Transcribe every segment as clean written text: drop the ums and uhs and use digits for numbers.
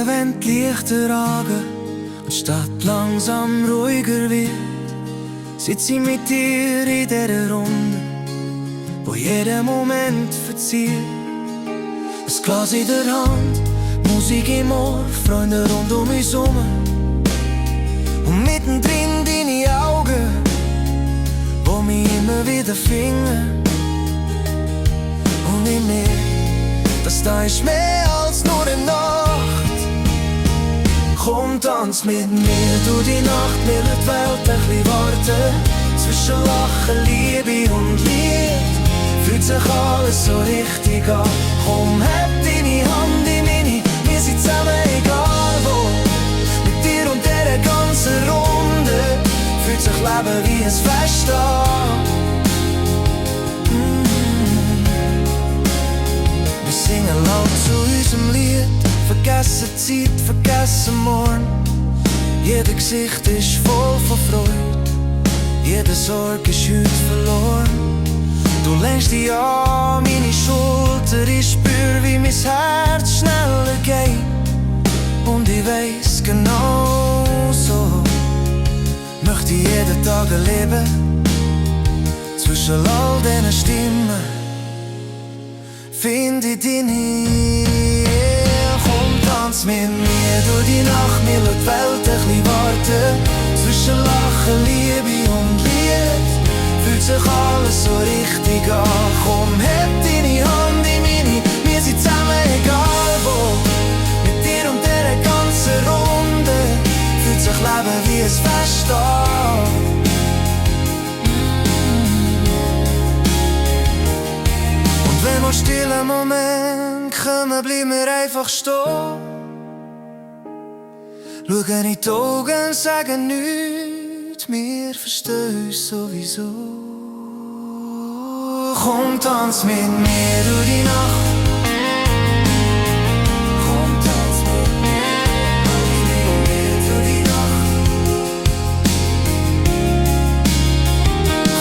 wenn die Lichter ragen und die Stadt langsam ruhiger wird, sitze ich mit dir in dieser Runde, wo jeder Moment verzieht. Ein Glas in der Hand, Musik im Ohr, Freunde rund um uns herum. Und mittendrin deine Augen, wo mich immer wieder finden. Und in mir, das da ist mehr als nur eine Nacht. Komm, tanz mit mir durch die Nacht, mir wird die Welt ein bisschen warten. Zwischen Lachen, Liebe und Lied fühlt sich alles so richtig an. Komm, heb deine Hand in meine, wir sind zusammen egal wo. Mit dir und dieser ganzen Runde fühlt sich Leben wie ein Fest an. Wir singen laut zu unserem Lied, vergessen Zeit, vergessen morgen. Jeder Gesicht ist voll von Freude, jede Sorge ist heute verloren. Du lenkst dich an meine Schulter, ich spür, wie mein Herz schneller geht. Und ich weiss genau so, möchte ich jeden Tag erleben. Zwischen all diesen Stimmen find ich dich nie. Komm, tanz mit mir durch die Nacht, mir lässt die Welt ein bisschen warten. Zwischen Lachen, Liebe und Lied fühlt sich alles so richtig an. Komm, heb deine Hand in meine, wir sind zusammen egal wo. Mit dir und dieser ganzen Runde fühlt sich Leben wie ein Fest an. Und wenn wir stillen Moment kommen, bleiben wir einfach stehen. Schauen in die Augen, sagen nichts, wir verstehen uns sowieso. Komm, tanz mit mir durch die Nacht. Komm, tanz mit mir durch die Nacht.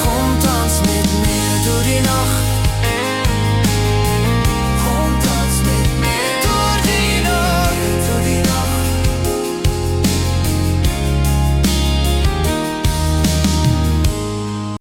Komm, tanz mit mir durch die Nacht.